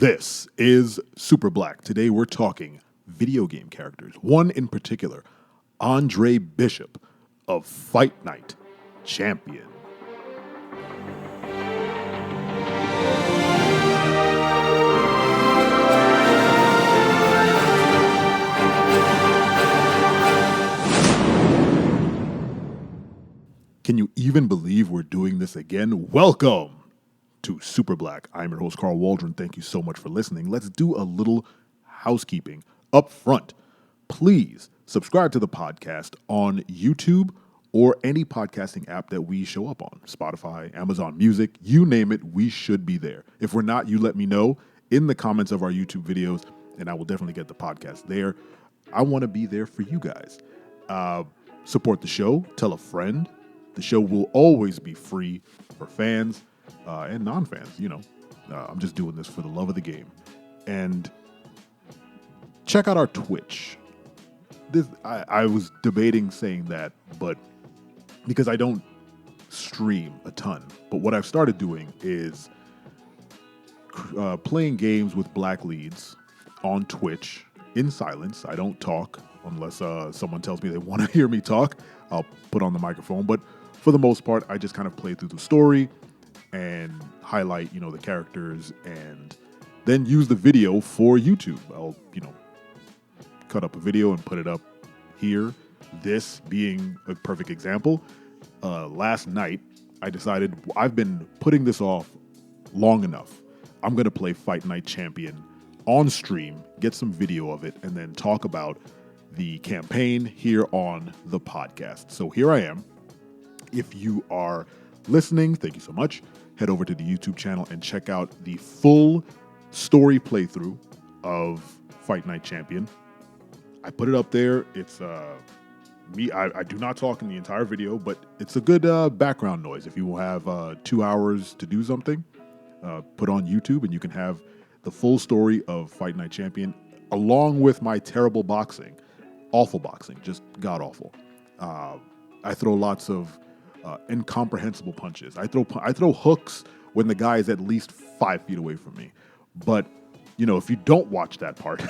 This is Super Black. Today we're talking video game characters. One in particular, Andre Bishop of Fight Night Champion. Can you even believe we're doing this again? Welcome to Super Black. I'm your host, Carl Waldron. Thank you so much for listening. Let's do a little housekeeping up front. Please subscribe to the podcast on YouTube or any podcasting app that we show up on. Spotify, Amazon Music, you name it, we should be there. If we're not, you let me know in the comments of our YouTube videos, and I will definitely get the podcast there. I want to be there for you guys. Support the show. Tell a friend. The show will always be free for fans and non-fans. I'm just doing this for the love of the game. And check out our Twitch. I was debating saying that, but because I don't stream a ton. But what I've started doing is playing games with black leads on Twitch in silence. I don't talk unless someone tells me they want to hear me talk. I'll put on the microphone. But for the most part, I just kind of play through the story and highlight, the characters, and then use the video for YouTube. I'll, cut up a video and put it up here. This being a perfect example. Last night, I decided I've been putting this off long enough. I'm going to play Fight Night Champion on stream, get some video of it, and then talk about the campaign here on the podcast. So here I am. If you are listening, thank you so much. Head over to the YouTube channel and check out the full story playthrough of Fight Night Champion. I put it up there. It's me. I do not talk in the entire video, but it's a good background noise. If you will have 2 hours to do something, put on YouTube and you can have the full story of Fight Night Champion along with my terrible boxing. Awful boxing, just god-awful. I throw lots of incomprehensible punches. I throw hooks when the guy is at least 5 feet away from me. But, if you don't watch that part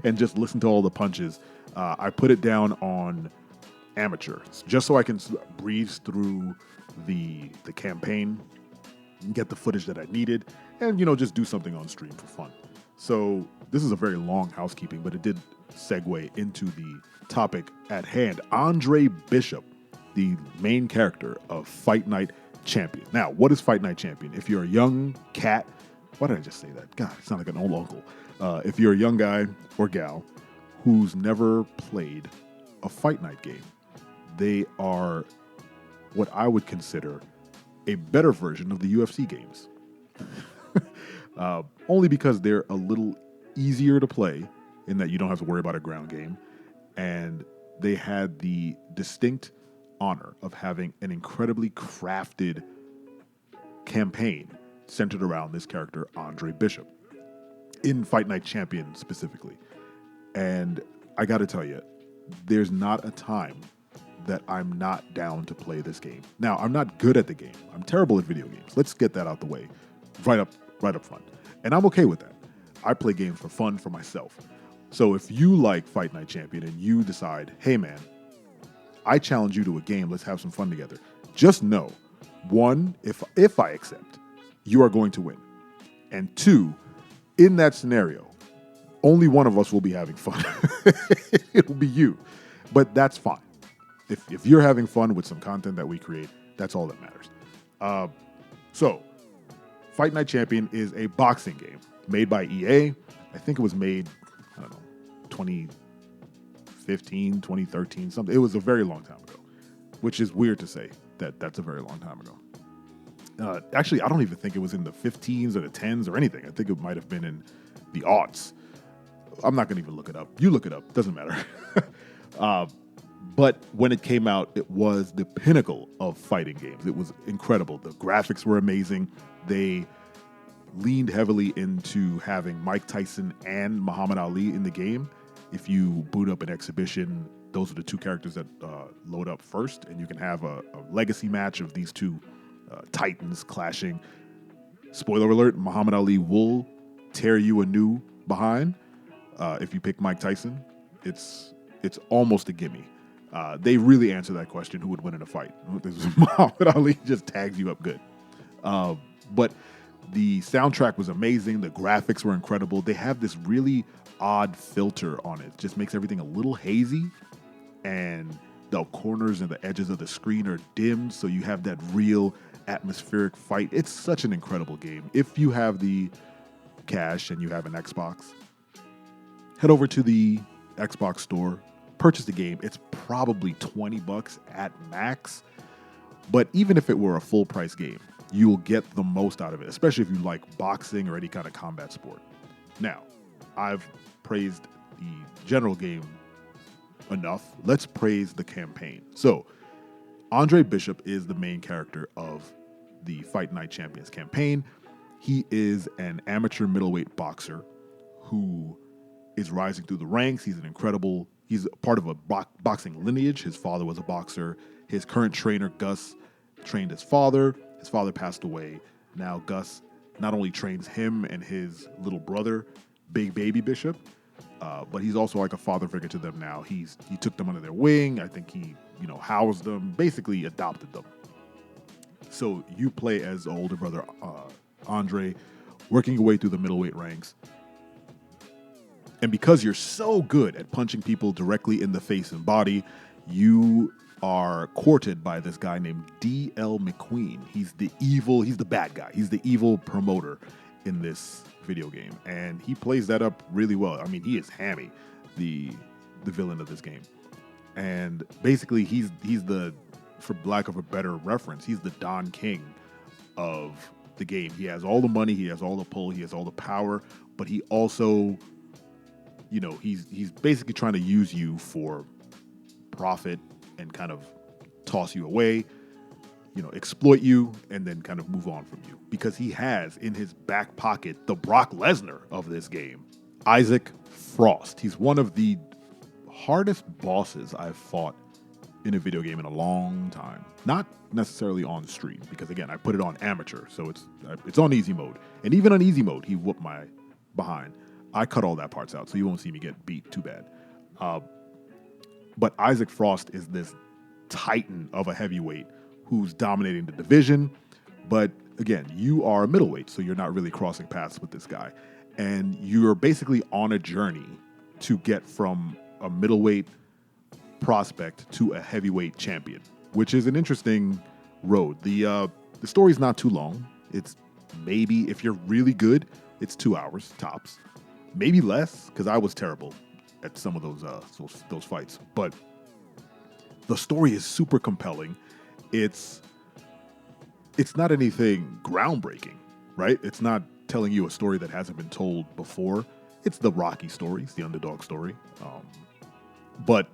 and just listen to all the punches, I put it down on amateur just so I can breeze through the campaign and get the footage that I needed and, just do something on stream for fun. So this is a very long housekeeping, but it did segue into the topic at hand. Andre Bishop, the main character of Fight Night Champion. Now, what is Fight Night Champion? If you're a young cat, why did I just say that? God, it sounds like an old uncle. If you're a young guy or gal who's never played a Fight Night game, they are what I would consider a better version of the UFC games. Only because they're a little easier to play in that you don't have to worry about a ground game. And they had the distinct honor of having an incredibly crafted campaign centered around this character, Andre Bishop, in Fight Night Champion specifically. And I got to tell you, there's not a time that I'm not down to play this game. Now, I'm not good at the game. I'm terrible at video games. Let's get that out the way right up front. And I'm okay with that. I play games for fun for myself. So if you like Fight Night Champion and you decide, hey man, I challenge you to a game, let's have some fun together. Just know, one, if I accept, you are going to win. And two, in that scenario, only one of us will be having fun. It will be you. But that's fine. If you're having fun with some content that we create, that's all that matters. So, Fight Night Champion is a boxing game made by EA. I think it was made, 2015, 2013, something. It was a very long time ago, which is weird to say that that's a very long time ago. Actually, I don't even think it was in the 15s or the 10s or anything. I think it might have been in the aughts. I'm not going to even look it up. You look it up. Doesn't matter. But when it came out, it was the pinnacle of fighting games. It was incredible. The graphics were amazing. They leaned heavily into having Mike Tyson and Muhammad Ali in the game. If you boot up an exhibition, those are the two characters that load up first, and you can have a legacy match of these two titans clashing. Spoiler alert, Muhammad Ali will tear you a new behind. If you pick Mike Tyson, it's almost a gimme. They really answer that question: who would win in a fight? Muhammad Ali just tags you up good. But the soundtrack was amazing. The graphics were incredible. They have this really odd filter on it. Just makes everything a little hazy, and the corners and the edges of the screen are dimmed, so you have that real atmospheric fight. It's such an incredible game. If you have the cash and you have an Xbox, head over to the Xbox store, purchase the game. It's probably $20 at max, but even if it were a full price game, you will get the most out of it, especially if you like boxing or any kind of combat sport. Now, I've praised the general game enough. Let's praise the campaign. So, Andre Bishop is the main character of the Fight Night Champions campaign. He is an amateur middleweight boxer who is rising through the ranks. He's part of a boxing lineage. His father was a boxer. His current trainer, Gus, trained his father. His father passed away. Now Gus not only trains him and his little brother, Big Baby Bishop, but he's also like a father figure to them now. He took them under their wing. I think he housed them, basically adopted them. So you play as the older brother, Andre, working your way through the middleweight ranks. And because you're so good at punching people directly in the face and body, you are courted by this guy named D.L. McQueen. He's the bad guy. He's the evil promoter in this video game. And he plays that up really well. I mean, he is Hammy, the villain of this game. And basically he's the, for lack of a better reference, he's the Don King of the game. He has all the money, he has all the pull, he has all the power, but he also, he's basically trying to use you for profit and kind of toss you away, exploit you, and then kind of move on from you. Because he has in his back pocket the Brock Lesnar of this game, Isaac Frost. He's one of the hardest bosses I've fought in a video game in a long time. Not necessarily on stream, because again, I put it on amateur, so it's on easy mode. And even on easy mode, he whooped my behind. I cut all that parts out, so you won't see me get beat too bad. But Isaac Frost is this titan of a heavyweight who's dominating the division. But again, you are a middleweight, so you're not really crossing paths with this guy. And you're basically on a journey to get from a middleweight prospect to a heavyweight champion, which is an interesting road. The story's not too long. It's maybe, if you're really good, it's 2 hours tops. Maybe less, because I was terrible at some of those fights. But the story is super compelling. It's not anything groundbreaking, right? It's not telling you a story that hasn't been told before. It's the Rocky story. It's the underdog story. But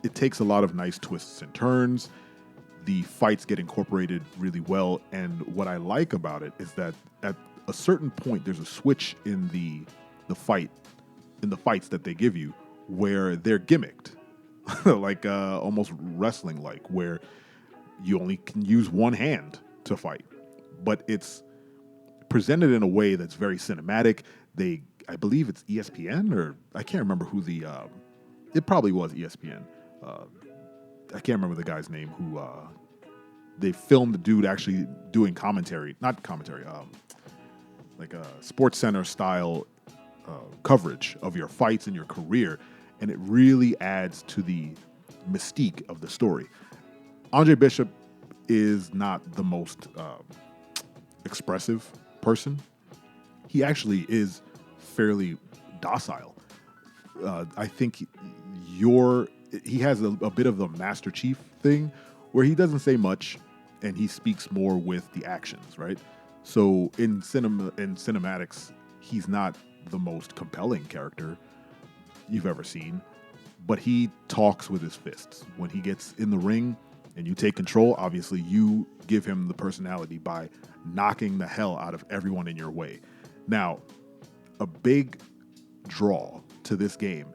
it takes a lot of nice twists and turns. The fights get incorporated really well. And what I like about it is that at a certain point, there's a switch in the fights that they give you where they're gimmicked, like almost wrestling-like, where you only can use one hand to fight. But it's presented in a way that's very cinematic. I believe it's ESPN, or I can't remember who it probably was ESPN. I can't remember the guy's name who they filmed the dude actually doing like a Sports Center style coverage of your fights and your career, and it really adds to the mystique of the story. Andre Bishop is not the most expressive person. He actually is fairly docile. I think he has a bit of the Master Chief thing where he doesn't say much and he speaks more with the actions, right? So in cinematics, he's not the most compelling character you've ever seen, but he talks with his fists. When he gets in the ring and you take control, obviously you give him the personality by knocking the hell out of everyone in your way. Now, a big draw to this game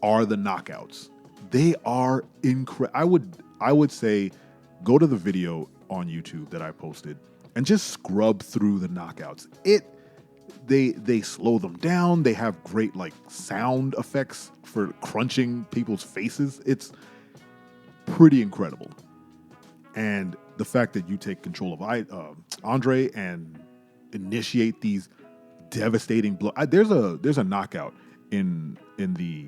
are the knockouts. They are incredible. I would say go to the video on YouTube that I posted and just scrub through the knockouts. It They slow them down. They have great like sound effects for crunching people's faces. It's pretty incredible. And the fact that you take control of Andre and initiate these devastating blows. There's a knockout in the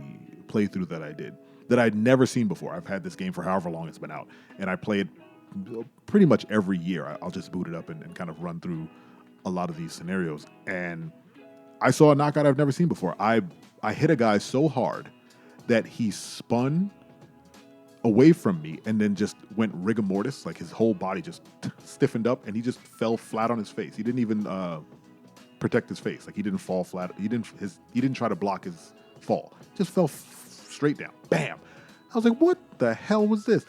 playthrough that I did that I'd never seen before. I've had this game for however long it's been out, and I play it pretty much every year. I'll just boot it up and kind of run through a lot of these scenarios. And I saw a knockout I've never seen before. I hit a guy so hard that he spun away from me and then just went rigor mortis, like his whole body just stiffened up and he just fell flat on his face. He didn't even protect his face. Like he didn't fall flat. He didn't try to block his fall. Just fell straight down. Bam. I was like, what the hell was this?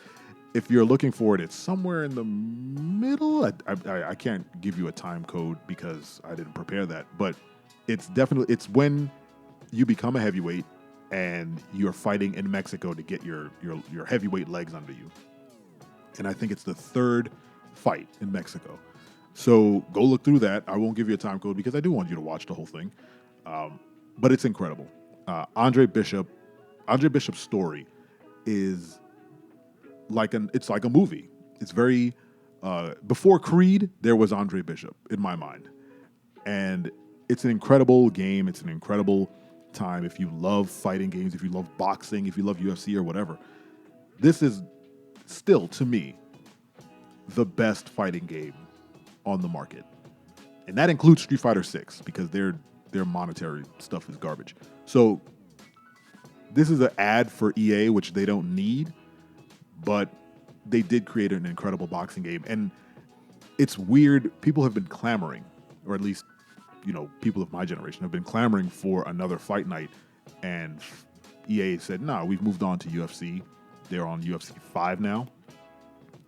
If you're looking for it, it's somewhere in the middle. I can't give you a time code because I didn't prepare that, but it's when you become a heavyweight and you're fighting in Mexico to get your heavyweight legs under you. And I think it's the third fight in Mexico. So go look through that. I won't give you a time code because I do want you to watch the whole thing. But it's incredible. Andre Bishop's story is it's like a movie. It's very, before Creed, there was Andre Bishop in my mind. And it's an incredible game. It's an incredible time. If you love fighting games, if you love boxing, if you love UFC or whatever, this is still, to me, the best fighting game on the market. And that includes Street Fighter 6 because their monetary stuff is garbage. So this is an ad for EA, which they don't need, but they did create an incredible boxing game. And it's weird. People have been clamoring, or at least, people of my generation have been clamoring for another fight night. And EA said, nah, we've moved on to UFC. They're on UFC 5 now.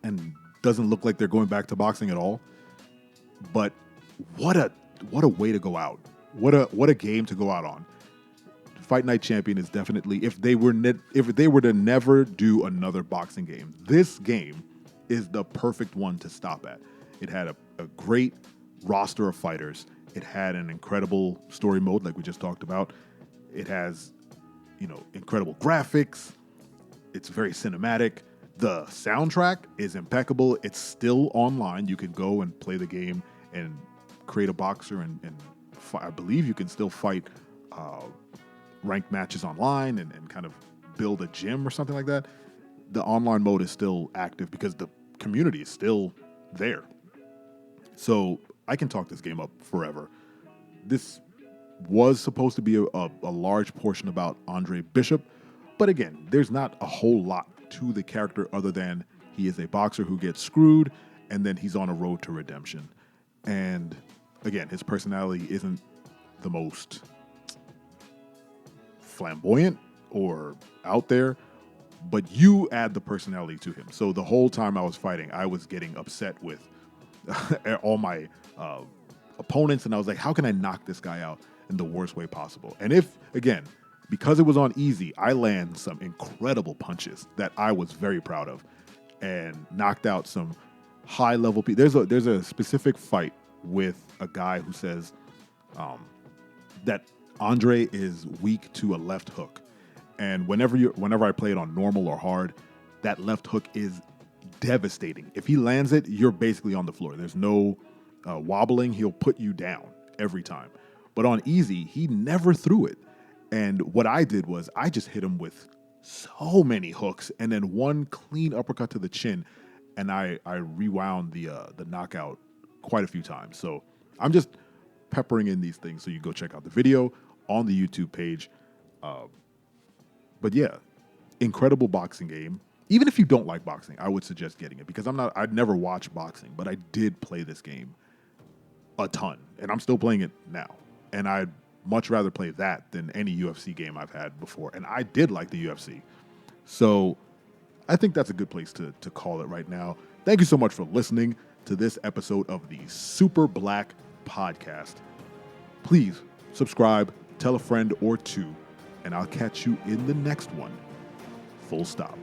And doesn't look like they're going back to boxing at all. But what a way to go out. What a game to go out on. Fight Night Champion is definitely, if they were to never do another boxing game, this game is the perfect one to stop at. It had a great roster of fighters. It had an incredible story mode, like we just talked about. It has, incredible graphics. It's very cinematic. The soundtrack is impeccable. It's still online. You can go and play the game and create a boxer, and I believe you can still fight ranked matches online and kind of build a gym or something like that. The online mode is still active because the community is still there. So I can talk this game up forever. This was supposed to be a large portion about Andre Bishop, but again, there's not a whole lot to the character other than he is a boxer who gets screwed and then he's on a road to redemption. And again, his personality isn't the most flamboyant or out there, but you add the personality to him. So the whole time I was fighting, I was getting upset with all my opponents, and I was like, how can I knock this guy out in the worst way possible? And because it was on easy, I land some incredible punches that I was very proud of and knocked out some high-level people. There's a specific fight with a guy who says that Andre is weak to a left hook. And whenever I play it on normal or hard, that left hook is devastating. If he lands it, you're basically on the floor. There's no wobbling. He'll put you down every time. But on easy, he never threw it. And what I did was I just hit him with so many hooks and then one clean uppercut to the chin, and I rewound the knockout quite a few times. So I'm just peppering in these things so you go check out the video on the YouTube page. But yeah, incredible boxing game. Even if you don't like boxing, I would suggest getting it because I'd never watched boxing, but I did play this game a ton, and I'm still playing it now. And I'd much rather play that than any UFC game I've had before. And I did like the UFC. So I think that's a good place to call it right now. Thank you so much for listening to this episode of the Super Black Podcast. Please subscribe, tell a friend or two, and I'll catch you in the next one. Full stop.